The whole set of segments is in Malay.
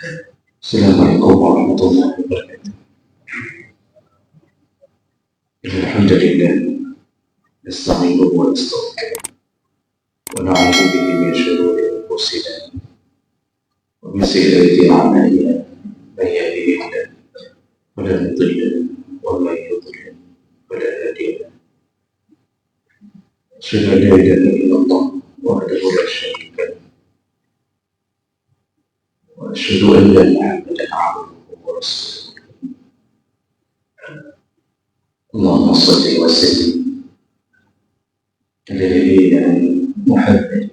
Assalamualaikum warahmatullahi wabarakatuh. Alhamdulillah, nasta'inuhu wa nastaghfiruh wa na'udzu bihi min shururi anfusina wa min sayyiati a'malina. Man yahdihillahu fala mudilla lahu wa man yudlil fala hadiya lahu. Asyhadu an la ilaha illallah wahdahu la syarika lahu wa asyhadu anna Muhammadan 'abduhu wa rasuluh. اللهم صل وسلم على نبينا محمد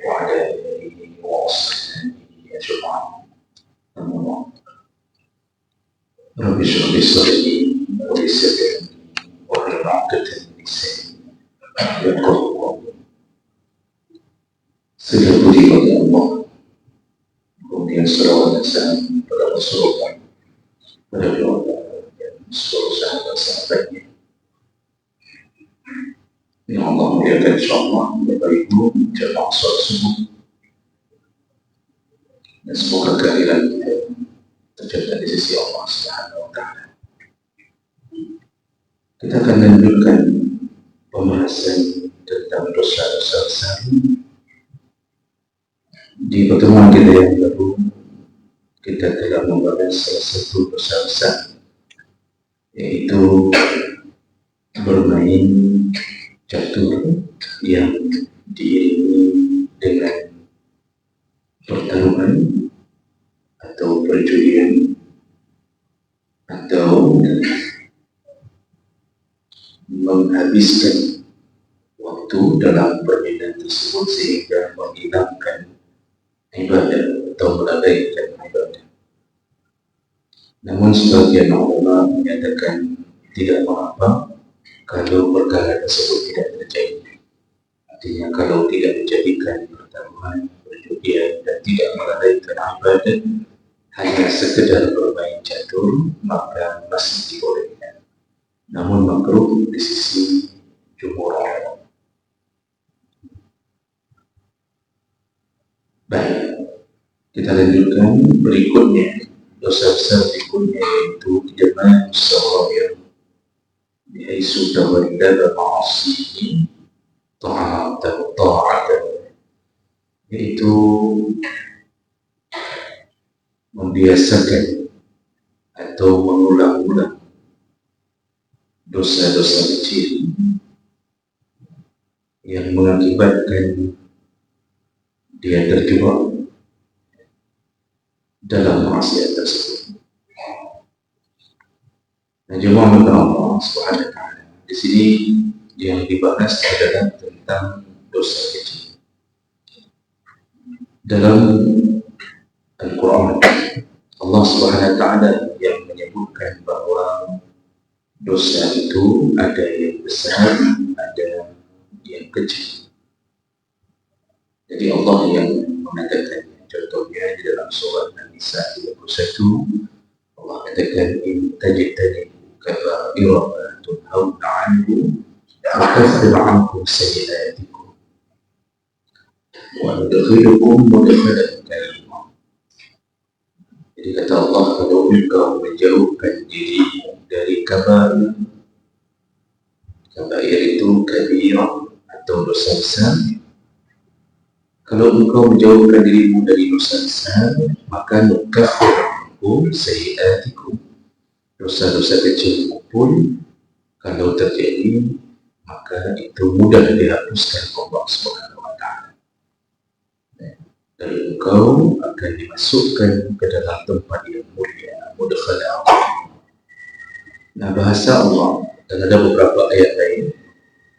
وعلى آله وأصحابه أجمعين. أما بعد، رب اشرح لي صدري ويسر لي أمري واحلل عقدة من لساني يفقهوا قولي. Segala puji bagi Allah, kemudian salawat dan salam pada Rasulullah, pada keluarga dan seluruh sahabat-sahabatnya yang Allah muliakan, insyaAllah. Bapak Ibu jamaah sholat subuh, dan semoga kehadiran kita tercatat di sisi Allah Subhanahu wa Ta'ala. Kita akan lanjutkan pembahasan tentang dosa-dosa besar. Di pertemuan kita yang baru, kita telah membahas salah satu dosa besar, yaitu bermain catur yang diiringi dengan pertarungan atau perjudian, atau menghabiskan waktu dalam permainan tersebut sehingga menghilangkan ibadah atau melalaikan ibadah. Namun sebagian ulama menyatakan tidak mengapa kalau perkara tersebut tidak terjadi. Artinya kalau tidak menjadikan pertarungan, perjudian, dan tidak melalaikan ibadah, hanya sekedar bermain catur, maka masih dibolehkan. Namun makruh di sisi jumhur ulama. Baik, kita lanjutkan berikutnya. Dosa besar berikutnya yaitu ijma' as-sagha'ir, bihaisu tawallada ma'asihi ta'atan, yaitu membiasakan atau mengulang-ulang dosa-dosa kecil yang mengakibatkan dia terjebak dalam maksiat tersebut. Nah, jemaah Allah Subhanahu wa Ta'ala, di sini yang dibahas adalah tentang dosa kecil. Dalam Al-Quran, Allah Subhanahu wa Ta'ala yang menyebutkan bahwa dosa itu ada yang besar, ada yang kecil. Jadi Allah yang mengatakan, contohnya di dalam surat An-Nisa 31, Allah katakan, in tajtanibu kaba'ira ma tunhauna 'anhu nukaffir 'ankum sayyi'atikum wa nudkhilukum mudkhalan karima. Jadi kata Allah, kalau engkau menjauhkan diri dari kaba'ir, kaba'ir itu kabirah atau dosa besar. Kalau engkau menjauhkan dirimu dari dosa besar, maka nukaffir ankum sayyi'atikum, dosa-dosa kecil pun kalau terjadi, maka itu mudah dihapuskan Allah Subhanahu wa Ta'ala. Dan engkau akan dimasukkan ke dalam tempat yang mulia, mudkhala. Nah, bahasa Allah, dan ada beberapa ayat lain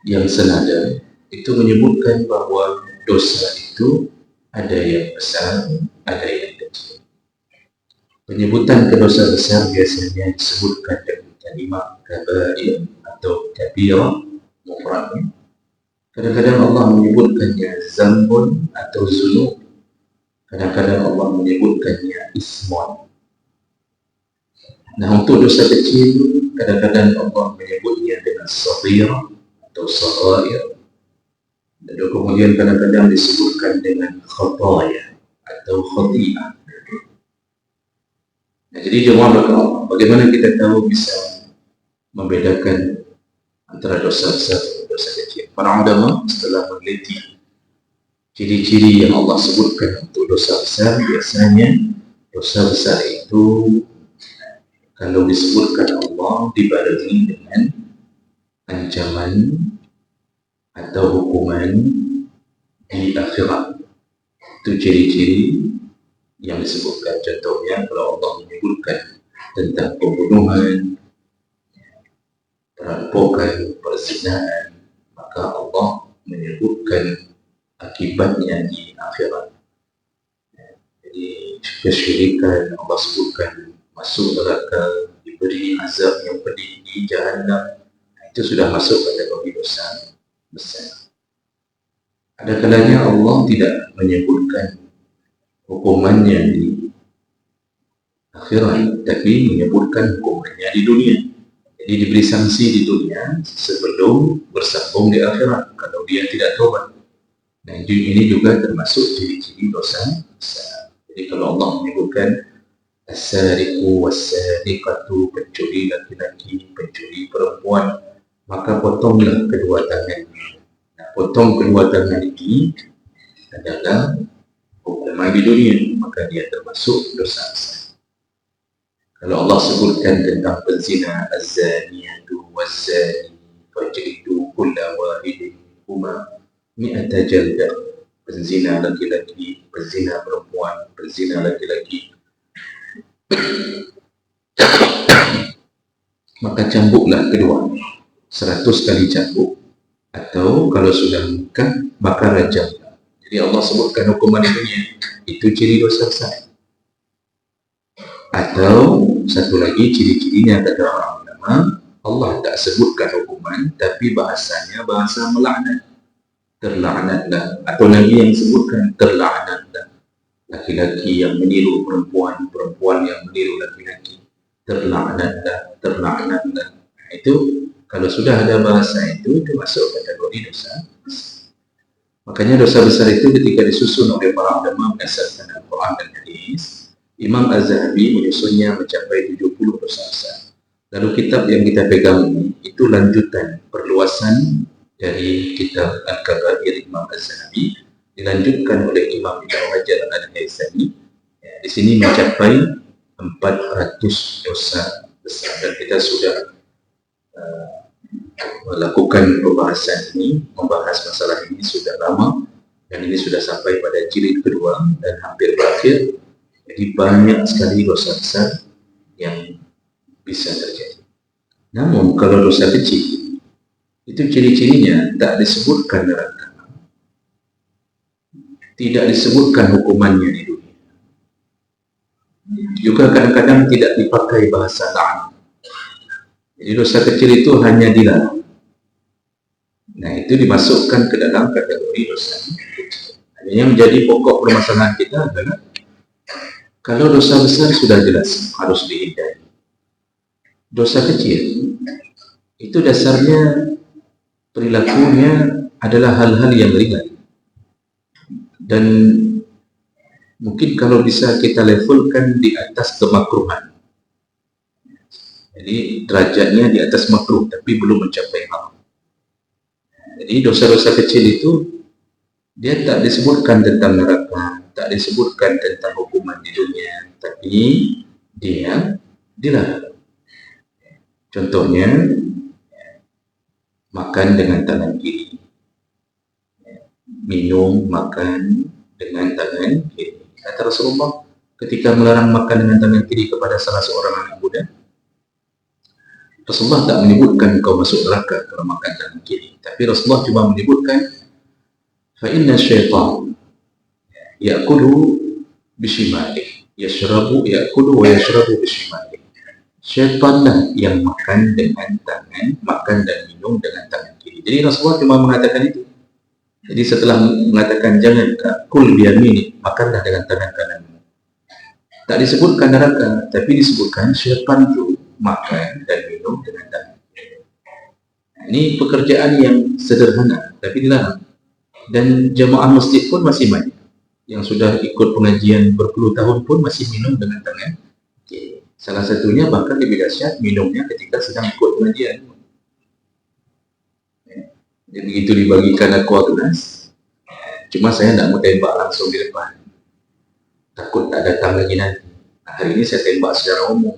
yang senada, itu menyebutkan bahwa dosa itu ada yang besar, ada yang kecil. Penyebutan ke dosa besar biasanya disebutkan dengan kalimat kaba'ir atau kabirah mufrad. Kadang-kadang Allah menyebutkannya zambun atau zunub. Kadang-kadang Allah menyebutkannya ismun. Nah, untuk dosa kecil, kadang-kadang Allah menyebutnya dengan saghirah atau saghair. Dan kemudian kadang-kadang disebutkan dengan khataya atau khati'ah. Jadi jemaah berkata, bagaimana kita tahu bisa membedakan antara dosa besar dan dosa kecil? Para ulama setelah meneliti ciri-ciri yang Allah sebutkan untuk dosa besar, biasanya dosa besar itu kalau disebutkan Allah dibarengi dengan ancaman atau hukuman di akhirat. Itu ciri-ciri yang disebutkan. Contohnya kalau Allah menyebutkan tentang pembunuhan, perampokan, perzinahan, maka Allah menyebutkan akibatnya di akhirat. Jadi kesyirikan Allah sebutkan masuk neraka, diberi azab yang pedih di Jahannam, itu sudah masuk pada bagi dosa besar. Ada kalanya Allah tidak menyebutkan hukumannya di akhirat, tapi menyebutkan hukumannya di dunia. Jadi diberi sanksi di dunia sebelum bersambung di akhirat kalau dia tidak tobat. Nah, ini juga termasuk ciri-ciri dosa besar. Jadi kalau Allah menyebutkan as-sariqu was-sariqatu, pencuri laki-laki, pencuri perempuan, maka potonglah kedua tangannya. Nah, potong kedua tangan ini adalah hukuman di dunia, maka dia termasuk dosa besar. Kalau Allah sebutkan tentang penzina, az-zaniyatu waz-zani fajlidu kulla wahidin minhuma mi'ata jaldah, penzina laki-laki, penzina perempuan, penzina laki-laki, maka cambuklah kedua 100 kali cambuk, atau kalau sudah menikah maka rajamlah. Jadi Allah sebutkan hukuman di dunia, itu ciri dosa besar. Atau satu lagi ciri-cirinya kata orang ulama, Allah tak sebutkan hukuman tapi bahasanya bahasa melaknat. Terlaknatlah, atau Nabi yang sebutkan terlaknatlah laki-laki yang meniru perempuan, perempuan yang meniru laki-laki, terlaknatlah, terlaknatlah. Nah, itu kalau sudah ada bahasa itu masuk kategori dosa besar. Makanya dosa besar itu ketika disusun oleh para ulama berdasarkan Al-Quran dan Hadis, Imam Az-Zahabi menyusunnya mencapai 70 dosa besar. Lalu kitab yang kita pegang ini itu lanjutan perluasan dari kitab Al-Kabair Imam Az-Zahabi, dilanjutkan oleh Imam Ibn Hajar Al-Haythami. Ya, di sini mencapai 400 dosa besar, dan kita sudah melakukan pembahasan ini, membahas masalah ini sudah lama, dan ini sudah sampai pada jilid kedua dan hampir berakhir. Jadi banyak sekali dosa besar yang bisa terjadi. Namun kalau dosa kecil itu ciri-cirinya tak disebutkan neraka, tidak disebutkan hukumannya di dunia, juga kadang-kadang tidak dipakai bahasa la'an. Jadi dosa kecil itu hanya dilarang. Nah, itu dimasukkan ke dalam kategori dosa kecil. Yang menjadi pokok permasalahan kita adalah kalau dosa besar sudah jelas harus dihindari. Dosa kecil itu dasarnya perilakunya adalah hal-hal yang ringan, dan mungkin kalau bisa kita levelkan di atas kemakruhan. Jadi derajatnya di atas makruh tapi belum mencapai haram. Jadi dosa-dosa kecil itu dia tak disebutkan tentang neraka, tak disebutkan tentang hukuman di dunia, tapi dia dilarang. Contohnya makan dengan tangan kiri, minum, makan dengan tangan kiri. Kata Rasulullah ketika melarang makan dengan tangan kiri kepada salah seorang anak muda, Rasulullah tak menyebutkan kau masuk neraka kalau makan tangan kiri, tapi Rasulullah cuma menyebutkan fa inna syaitan ya'kulu bishimali yashrabu ya'kulu wa yashrabu bishimali. Syaitanlah yang makan dengan tangan, makan dan minum dengan tangan kiri. Jadi Rasulullah cuma mengatakan itu. Jadi setelah mengatakan jangan kul biyamini, makanlah dengan tangan kanan, tak disebutkan neraka, tapi disebutkan syaitan itu makan dan minum dengan tangan kiri. Ini pekerjaan yang sederhana tapi dilarang, dan jamaah masjid pun masih banyak yang sudah ikut pengajian berpuluh tahun pun masih minum dengan tangan kiri. Salah satunya bahkan lebih dahsyat, minumnya ketika sedang ikut pengajian. Jadi begitu dibagikan aqua gelas, cuma saya tidak mau tembak langsung di depan, takut tak datang lagi nanti. Nah, hari ini saya tembak secara umum.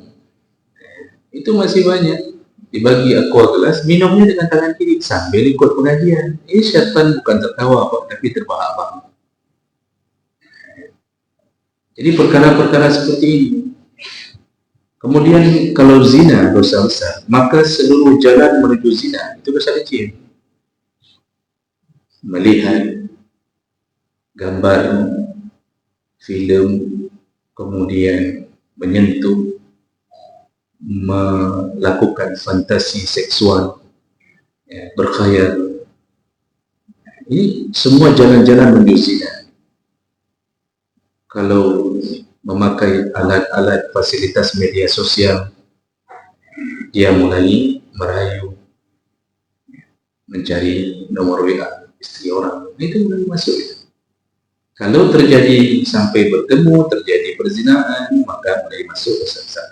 Itu masih banyak. Dibagi aqua gelas, minumnya dengan tangan kiri sambil ikut pengajian. Ini syaitan bukan tertawa tapi terbahak-bahak. Jadi perkara-perkara seperti ini. Kemudian kalau zina dosa besar, maka seluruh jalan menuju zina itu dosa kecil. Melihat gambar, film, kemudian menyentuh, melakukan fantasi seksual, berkhayal, ini semua jalan-jalan menuju zina. Kalau memakai alat-alat fasilitas media sosial, dia mulai merayu, mencari nomor WA istri orang, itu mulai masuk itu. Kalau terjadi sampai bertemu, terjadi perzinahan, maka mulai masuk dosa besar.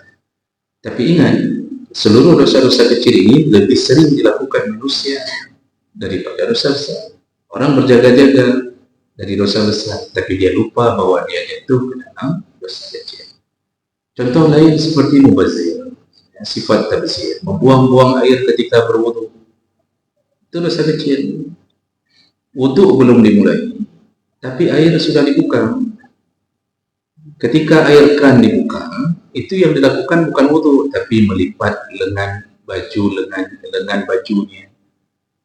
Tapi ingat, seluruh dosa-dosa kecil ini lebih sering dilakukan manusia daripada dosa besar. Orang berjaga-jaga dari dosa besar, tapi dia lupa bahwa dia jatuh ke dalam dosa kecil. Contoh lain seperti mubazir, sifat tabzir, membuang-buang air ketika berwudu. Itu dosa kecil. Wudu belum dimulai, tapi air sudah dibuka. Ketika air kran dibuka, itu yang dilakukan bukan wudu, tapi melipat lengan bajunya,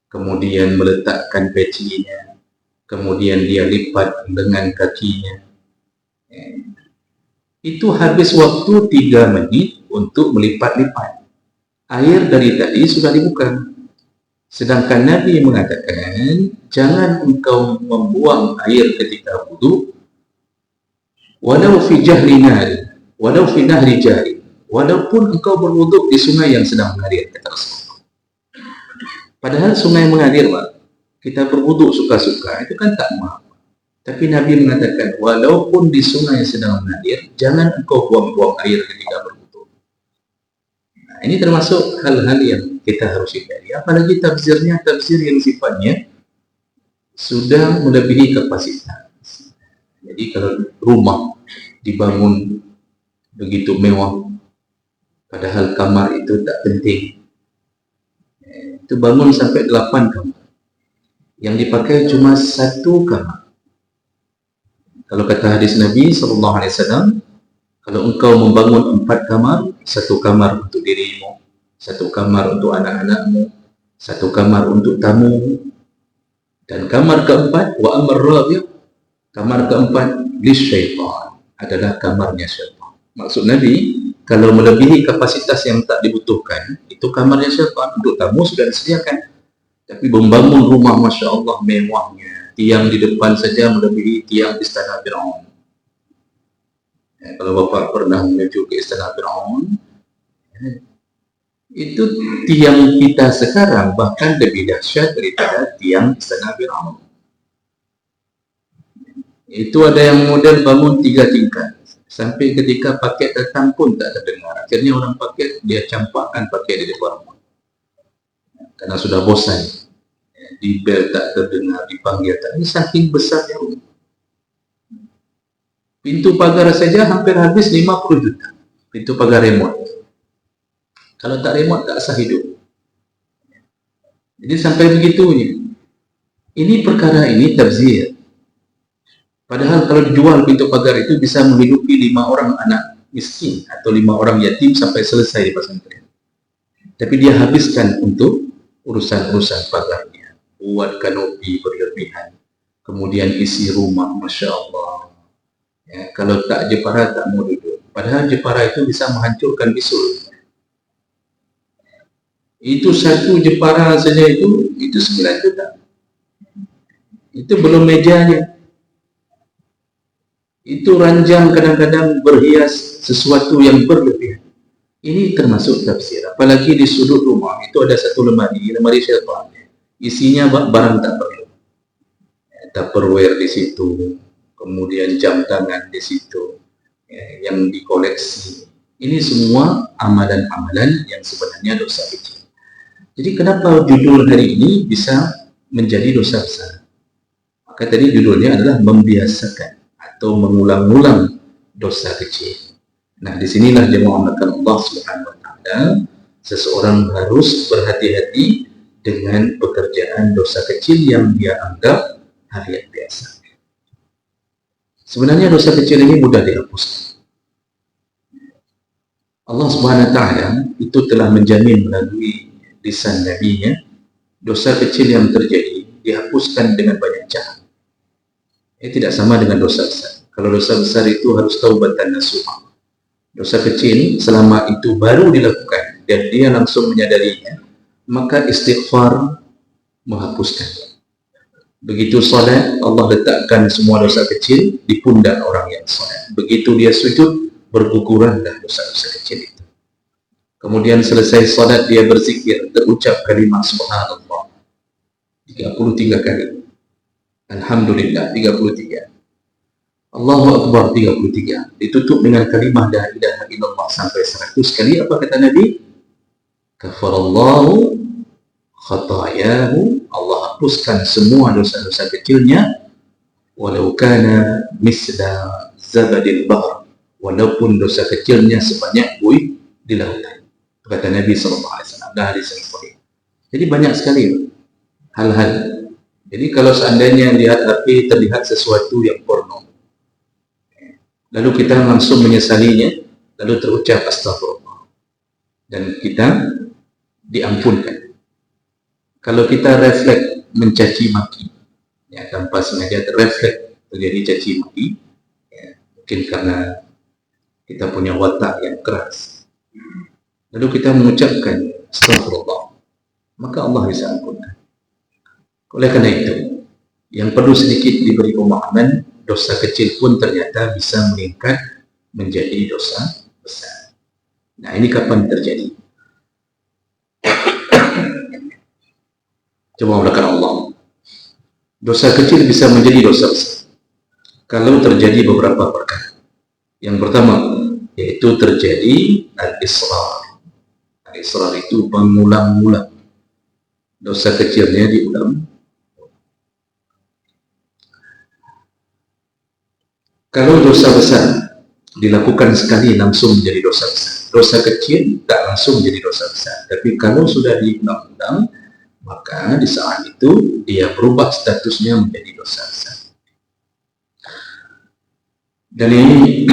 kemudian meletakkan pecinya, kemudian dia lipat lengan kakinya. Itu habis waktu 3 menit untuk melipat-lipat. Air dari tadi sudah dibuka. Sedangkan Nabi mengatakan, jangan engkau membuang air ketika wudu, walau fi jahri nari, walau fi nahri jari, walaupun engkau berwudu di sungai yang sedang mengalir, kata Rasulullah. Padahal sungai mengalir, Pak, kita berwudu suka-suka, itu kan tak maaf. Tapi Nabi mengatakan, walaupun di sungai yang sedang mengalir, jangan engkau buang-buang air ketika berwudu. Nah, ini termasuk hal-hal yang kita harus hindari. Apalagi tafsirnya tafsir yang sifatnya sudah melebihi kapasitas. Jadi kalau rumah dibangun begitu mewah, padahal kamar itu tak penting, itu bangun sampai 8 kamar, yang dipakai cuma 1 kamar. Kalau kata hadis Nabi SAW, kalau engkau membangun 4 kamar, 1 kamar untuk dirimu, 1 kamar untuk anak-anakmu, 1 kamar untuk tamu, dan kamar keempat, wa amar rabi', kamar keempat lisyaitan, adalah kamarnya syaitan. Maksud Nabi, kalau melebihi kapasitas yang tak dibutuhkan, itu kamarnya syaitan. Untuk tamu sudah disediakan, tapi membangun rumah Masya Allah mewahnya, tiang di depan saja melebihi tiang istana Fir'aun. Kalau Bapak pernah menuju ke istana Fir'aun, itu tiang kita sekarang bahkan lebih dahsyat daripada tiang istana Fir'aun. Itu ada yang model bangun 3 tingkat, sampai ketika paket datang pun tak terdengar. Akhirnya orang paket dia campakkan paket di depan rumah, karena sudah bosan. Di bel tak terdengar, dipanggil tak. Ini saking besarnya rumah. Pintu pagar saja hampir habis 50 juta. Pintu pagar remote. Kalau tak remote tak sah hidup. Jadi sampai begitunya. Ini perkara ini tabzir. Padahal kalau dijual pintu pagar itu bisa menghidupi 5 orang anak miskin atau 5 orang yatim sampai selesai di pesantren. Tapi dia habiskan untuk urusan-urusan pagarnya. Buat kanopi berlebihan. Kemudian isi rumah, Masya Allah. Ya, kalau tak Jepara tak mau duduk. Padahal Jepara itu bisa menghancurkan bisul. Itu 1 Jepara saja itu 9 juta. Itu belum mejanya. Itu ranjang kadang-kadang berhias sesuatu yang berlebihan. Ini termasuk tafsir. Apalagi di sudut rumah itu ada 1 lemari syaitan. Isinya barang tak perlu. Tupperware di situ, kemudian jam tangan di situ, yang dikoleksi. Ini semua amalan-amalan yang sebenarnya dosa kecil. Jadi kenapa judul hari ini bisa menjadi dosa besar? Maka tadi judulnya adalah membiasakan atau mengulang-ulang dosa kecil. Nah, disinilah jemaah Allah Subhanahu wa Ta'ala, seseorang harus berhati-hati dengan pekerjaan dosa kecil yang dia anggap hal yang biasa. Sebenarnya dosa kecil ini mudah dihapuskan. Allah Subhanahu wa Ta'ala itu telah menjamin melalui lisan Nabi-Nya dosa kecil yang terjadi dihapuskan dengan banyak cara. Ini tidak sama dengan dosa besar. Kalau dosa besar itu harus taubatan nasuha. Dosa kecil selama itu baru dilakukan dan dia langsung menyadarinya, maka istighfar menghapuskan. Begitu salat, Allah letakkan semua dosa kecil di pundak orang yang salat. Begitu dia sujud, berguguranlah dosa-dosa kecil itu. Kemudian selesai salat, dia berzikir, terucap kalimat subhanallah 33 kali, alhamdulillah 33, Allahu Akbar 33, ditutup dengan kalimah la ilaha illallah sampai 100 kali. Apa kata Nabi? Kafarallahu khatayahu, Allah hapuskan semua dosa-dosa kecilnya, walau kana misla zabadil bahr, walaupun dosa kecilnya sebanyak buih di lautan. Kata Nabi SAW. Jadi banyak sekali hal-hal. Jadi kalau seandainya lihat HP terlihat sesuatu yang porno, lalu kita langsung menyesalinya, lalu terucap astagfirullah, dan kita diampunkan. Kalau kita refleks mencaci maki, ya, tanpa sengaja terrefleks terjadi caci maki, ya, mungkin karena kita punya watak yang keras, lalu kita mengucapkan astagfirullah, maka Allah bisa ampunkan. Oleh karena itu, yang perlu sedikit diberi pemahaman, dosa kecil pun ternyata bisa meningkat menjadi dosa besar. Nah, ini kapan terjadi? Coba mulakan Allah. Dosa kecil bisa menjadi dosa besar kalau terjadi beberapa perkara. Yang pertama, yaitu terjadi al-israr. Al-israr itu mengulang-ulang. Dosa kecilnya diulang. Kalau dosa besar dilakukan sekali langsung menjadi dosa besar. Dosa kecil tak langsung menjadi dosa besar. Tapi kalau sudah diulang-ulang, maka di saat itu dia berubah statusnya menjadi dosa besar. Dan ini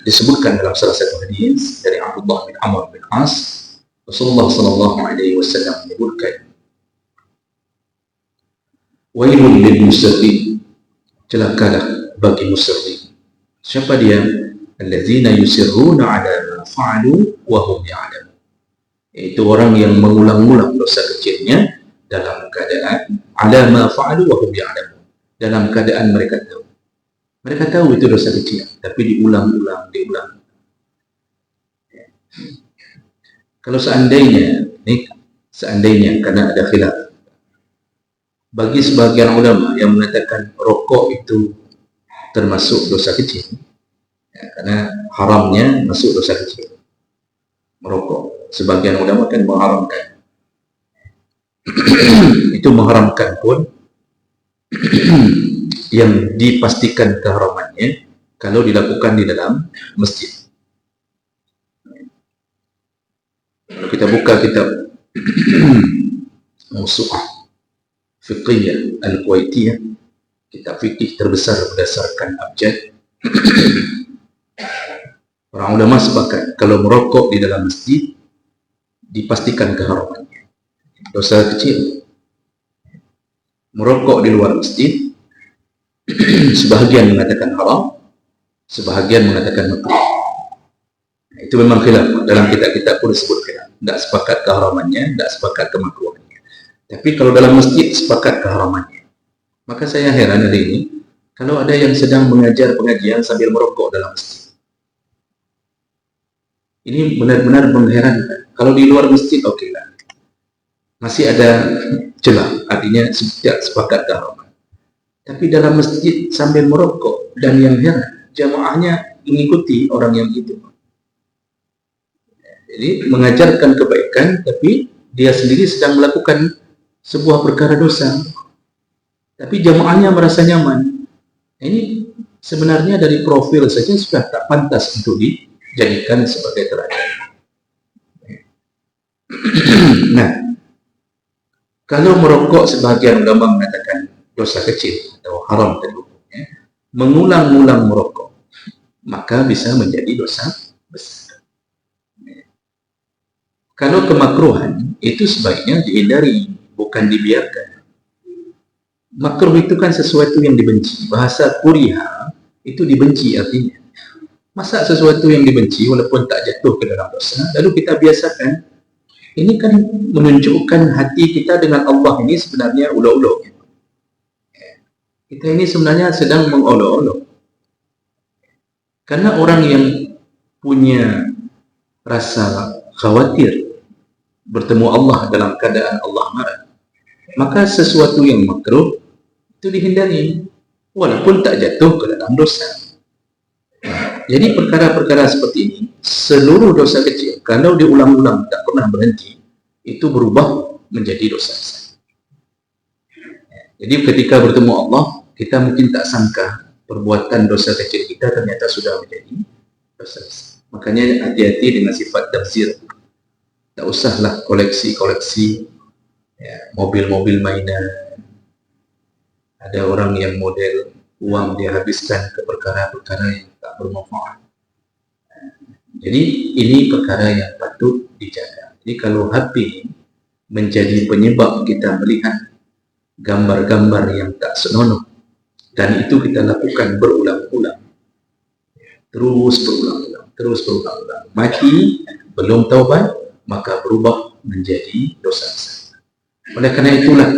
disebutkan dalam salah satu hadis dari Abdullah bin Amr bin As. Rasulullah SAW menyebutkan, wailul lil musirrin, celakalah bagi musirrin. Siapa dia? Alladzina yusirruna ala ma fa'alu wa hum ya'lamun. Itu orang yang mengulang-ulang dosa kecilnya dalam keadaan ala ma fa'alu wa hum ya'lamun, dalam keadaan mereka tahu. Mereka tahu itu dosa kecil, tapi diulang-ulang. Kalau seandainya karena ada khilaf, bagi sebagian ulama yang mengatakan rokok itu termasuk dosa kecil, ya, karena haramnya masuk dosa kecil merokok. Sebagian ulama kan mengharamkan. Itu mengharamkan pun yang dipastikan keharamannya kalau dilakukan di dalam masjid. Kalau kita buka kitab Mawsu'ah Fiqhiyah Al-Kuwaitiyah, kitab fikih terbesar berdasarkan abjad, para ulama sepakat kalau merokok di dalam masjid dipastikan keharamannya, dosa kecil. Merokok di luar masjid sebahagian mengatakan haram, sebahagian mengatakan makruh. Itu memang khilaf, dalam kitab-kitab pun disebut khilaf, tidak sepakat keharamannya, tidak sepakat kemakruhannya. Tapi kalau dalam masjid sepakat keharamannya. Maka saya heran hari ini kalau ada yang sedang mengajar pengajian sambil merokok dalam masjid. Ini benar-benar mengherankan. Kalau di luar masjid oke lah, masih ada celah, artinya tidak sepakat keharaman. Tapi dalam masjid sambil merokok, dan yang heran jamaahnya mengikuti orang yang itu. Jadi mengajarkan kebaikan, tapi dia sendiri sedang melakukan sebuah perkara dosa. Tapi jamaahnya merasa nyaman. Ini sebenarnya dari profil saja sudah tak pantas untuk dijadikan sebagai teladan. Nah, kalau merokok sebahagian ulama mengatakan dosa kecil atau haram tadi hukumnya, mengulang-ulang merokok maka bisa menjadi dosa besar. Kalau kemakruhan itu sebaiknya dihindari, bukan dibiarkan. Makruh itu kan sesuatu yang dibenci. Bahasa kuriha itu dibenci artinya. Masa sesuatu yang dibenci walaupun tak jatuh ke dalam dosa, lalu kita biasakan. Ini kan menunjukkan hati kita dengan Allah ini sebenarnya ulok-ulok. Kita ini sebenarnya sedang mengolok-olok. Karena orang yang punya rasa khawatir bertemu Allah dalam keadaan Allah marah, maka sesuatu yang makruh itu dihindari walaupun tak jatuh ke dalam dosa. Jadi perkara-perkara seperti ini, seluruh dosa kecil kalau diulang-ulang tak pernah berhenti, itu berubah menjadi dosa besar. Jadi ketika bertemu Allah, kita mungkin tak sangka perbuatan dosa kecil kita ternyata sudah menjadi dosa besar. Makanya hati-hati dengan sifat tafsir. Tak usahlah koleksi-koleksi mobil-mobil mainan. Ada orang yang model uang dia habiskan ke perkara-perkara yang tak bermanfaat. Jadi ini perkara yang patut dijaga. Jadi kalau HP menjadi penyebab kita melihat gambar-gambar yang tak senonoh, dan itu kita lakukan berulang-ulang, terus berulang-ulang, mati belum taubat, maka berubah menjadi dosa besar. Oleh karena itulah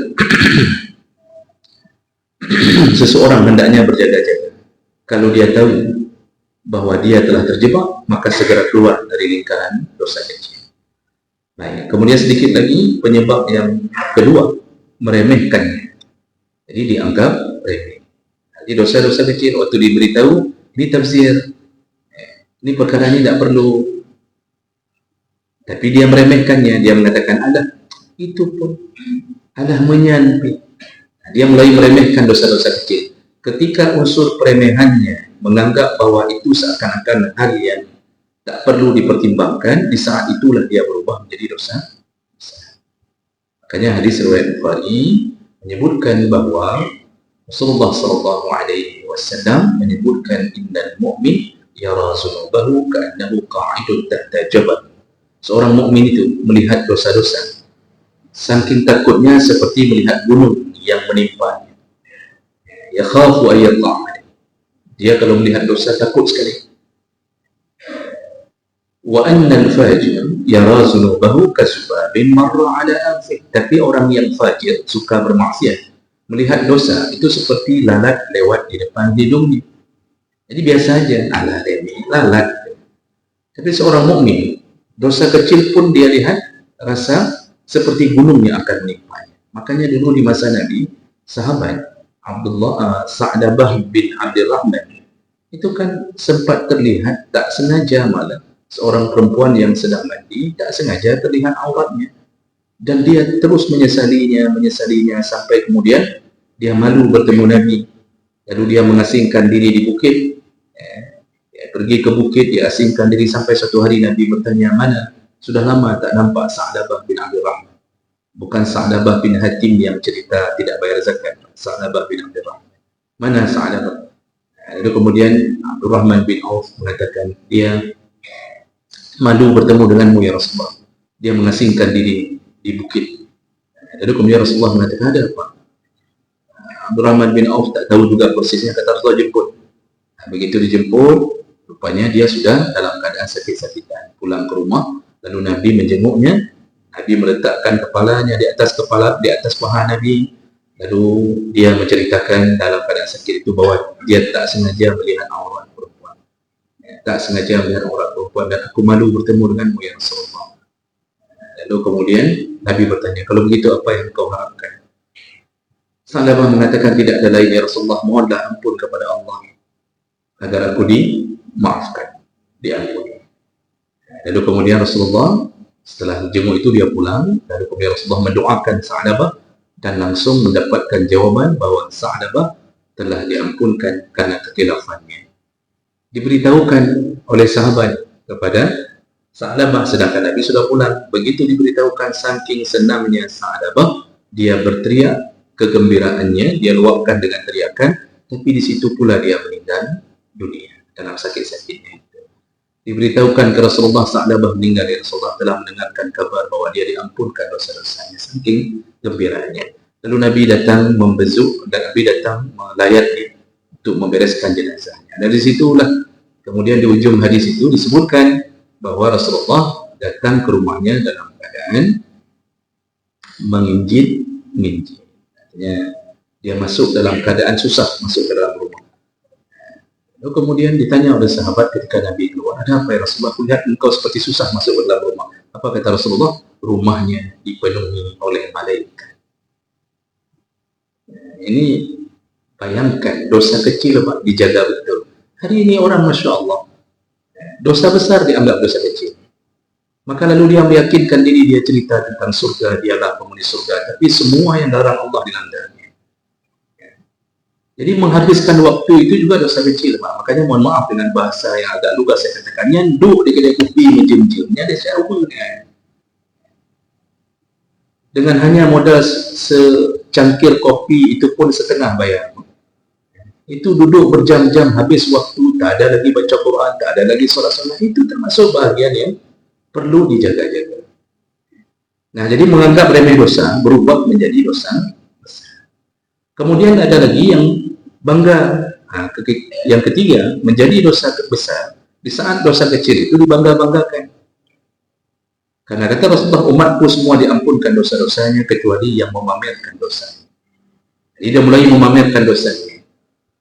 seseorang hendaknya berjaga-jaga. Kalau dia tahu bahwa dia telah terjebak, maka segera keluar dari lingkaran dosa kecil. Baik, kemudian sedikit lagi penyebab yang kedua, meremehkan. Jadi dianggap remeh. Jadi dosa-dosa kecil waktu diberitahu, ini tafsir, ini perkara ini tidak perlu. Tapi dia meremehkannya, dia mengatakan alah, itu pun alah menyampi. Dia mulai meremehkan dosa-dosa kecil. Ketika unsur peremehannya menganggap bahwa itu seakan-akan hal yang tak perlu dipertimbangkan, di saat itulah dia berubah menjadi dosa. Makanya hadis riwayat Bukhari menyebutkan bahwa Rasulullah SAW menyebutkan innal mu'min yara zunubahu ka'annahu qa'idun tahta jabal. Seorang mukmin itu melihat dosa-dosa saking takutnya seperti melihat gunung yang menimpanya. Ya khafu ayyata'ala. Dia kalau melihat dosa takut sekali. Wa annal fajir yara zunubahu kasubabin marra ala anfih. Tapi orang yang fajir, suka bermaksiat, melihat dosa itu seperti lalat lewat di depan hidungnya. Jadi biasa aja, ala remeh, lalat. Tapi seorang mukmin, dosa kecil pun dia lihat rasa seperti gunung yang akan menimpanya. Makanya dulu di masa Nabi, sahabat Sa'dabah bin Abdurrahman itu kan sempat terlihat tak sengaja malah seorang perempuan yang sedang mandi, tak sengaja terlihat auratnya, dan dia terus menyesalinya sampai kemudian dia malu bertemu Nabi. Lalu dia mengasingkan diri di bukit, pergi ke bukit, dia asingkan diri sampai suatu hari Nabi bertanya, mana sudah lama tak nampak Sa'dabah bin Abdurrahman. Bukan Sa'dabah bin Hatim yang cerita tidak bayar zakat, Sa'dabah bin Abdurrahman. Mana Sa'dabah? Lalu kemudian Abdurrahman bin Auf mengatakan, dia malu bertemu denganmu ya Rasulullah. Dia mengasingkan diri di bukit. Lalu kemudian Rasulullah mengatakan, ada apa? Abdurrahman bin Auf tak tahu juga persisnya, kata Rasulullah jemput. Begitu dijemput, rupanya dia sudah dalam keadaan sakit-sakitan. Pulang ke rumah, lalu Nabi menjenguknya. Nabi meletakkan kepalanya di atas paha Nabi. Lalu dia menceritakan dalam keadaan sakit itu bahwa dia tak sengaja melihat aurat perempuan. Tak sengaja melihat aurat perempuan, dan aku malu bertemu denganmu ya Rasulullah. Lalu kemudian Nabi bertanya, kalau begitu apa yang kau harapkan? Sa'dabah mengatakan, tidak ada lain ya Rasulullah, mohonlah ampun kepada Allah agar aku dimaafkan, diampuni. Lalu kemudian Rasulullah setelah jenguk itu dia pulang, lalu kemudian Rasulullah mendoakan Sa'labah dan langsung mendapatkan jawaban bahawa Sa'labah telah diampunkan karena kekhilafan-Nya. Diberitahukan oleh sahabat kepada Sa'labah sedangkan Nabi sudah pulang. Begitu diberitahukan, saking senangnya Sa'labah, dia berteriak kegembiraannya, dia luapkan dengan teriakan, tapi di situ pula dia meninggal dunia dalam sakit-sakitnya. Diberitahukan ke Rasulullah Sa'labah meninggal, Rasulullah telah mendengarkan kabar bahawa dia diampunkan dosa-dosanya, saking gembiranya. Lalu Nabi datang membezuk dan Nabi datang melayati untuk membereskan jenazahnya. Dari situlah kemudian di ujung hadis itu disebutkan bahawa Rasulullah datang ke rumahnya dalam keadaan menginjit-injit. Artinya dia masuk dalam keadaan susah, masuk ke dalam rumah. Lalu kemudian ditanya oleh sahabat ketika Nabi keluar, ada apa ya Rasulullah? Aku lihat engkau seperti susah masuk ke dalam rumah. Apa kata Rasulullah? Rumahnya dipenuhi oleh malaikat. Ini bayangkan, dosa kecil Pak dijaga betul. Hari ini orang Masya Allah, dosa besar dianggap dosa kecil. Maka lalu dia meyakinkan diri, dia cerita tentang surga, dialah penghuni surga, tapi semua yang dilarang Allah dilanggarnya. Jadi menghabiskan waktu itu juga dosa kecil Pak. Makanya mohon maaf dengan bahasa yang agak lugas saya katakan, nyanduk di kedai kopi menjem-jem, ini ada sewa. Dengan hanya modal secangkir kopi itu pun setengah bayar. Itu duduk berjam-jam, habis waktu, tak ada lagi baca Quran, tak ada lagi solat-solat. Itu termasuk bahagian yang perlu dijaga-jaga. Nah, jadi menganggap remeh dosa berubah menjadi dosa besar. Kemudian ada lagi yang bangga. Nah, yang ketiga, menjadi dosa besar di saat dosa kecil itu dibangga-banggakan. Karena kata Rasulullah, umatku semua diampunkan dosa-dosanya kecuali yang memamerkan dosa. Jadi dia mulai memamerkan dosanya.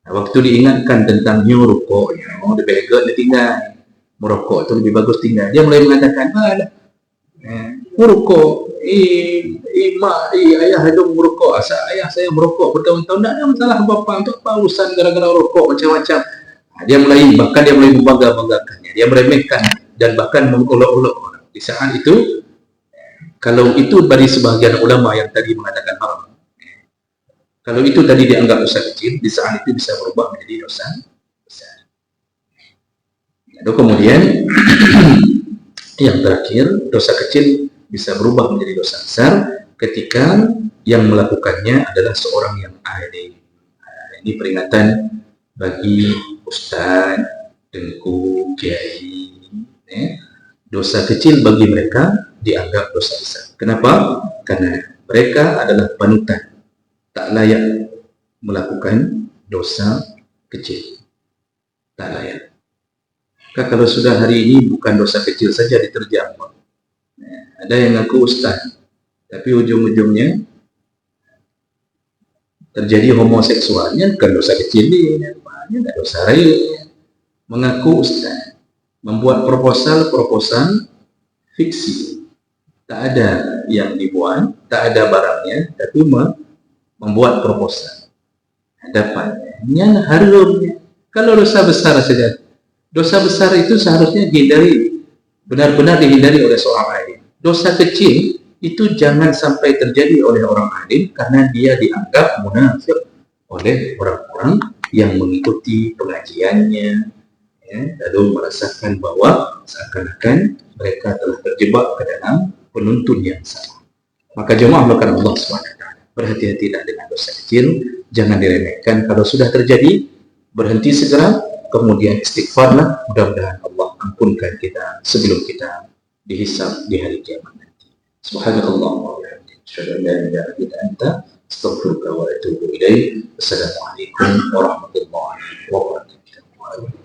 Nah, waktu diingatkan tentang rokok, dia begel, dia tinggal. Merokok itu lebih bagus tinggal. Dia mulai mengatakan, merokok, ayah hidung merokok, asal ayah saya merokok bertahun-tahun, tidak ada masalah apa-apa, untuk apa urusan gara-gara rokok macam-macam. Nah, dia mulai membangga-banggakannya, dia meremehkan dan bahkan mengolok-olok orang. Di saat itu, kalau itu dari sebahagian ulama yang tadi mengatakan haram, kalau itu tadi dianggap dosa kecil, di saat itu bisa berubah menjadi dosa besar. Lalu kemudian yang terakhir, dosa kecil bisa berubah menjadi dosa besar ketika yang melakukannya adalah seorang yang alim. Ini peringatan bagi ustaz, dengku, kiai. Dosa kecil bagi mereka dianggap dosa besar. Kenapa? Karena mereka adalah panutan, tak layak melakukan dosa kecil. Tak layak. Kalau sudah hari ini bukan dosa kecil saja diterjang, ada yang ngaku ustaz, tapi ujung-ujungnya terjadi homoseksualnya, bukan dosa kecil dia, tidak dosa real. Mengaku ustaz, membuat proposal fiksi, tak ada yang dibuat, tak ada barangnya, tapi membuat proposal. Dapatnya harumnya. Kalau dosa besar saja, dosa besar itu seharusnya dihindari, benar-benar dihindari oleh seorang alim. Dosa kecil itu jangan sampai terjadi oleh orang alim karena dia dianggap munafik oleh orang-orang yang mengikuti pengajiannya, lalu merasakan bahwa seakan-akan mereka telah terjebak ke dalam penuntun yang sama. Maka jemaah melakukan Allah SWT, berhati-hatilah dengan dosa kecil, jangan diremehkan. Kalau sudah terjadi, berhenti segera, kemudian istighfarlah, mudah-mudahan Allah ampunkan kita sebelum kita dihisab di hari kiamat nanti. Subhanallah wa bihamdihi, asyhadu an la ilaha illa anta, astaghfiruka wa atubu ilaik. Wassalamualaikum warahmatullahi wabarakatuh.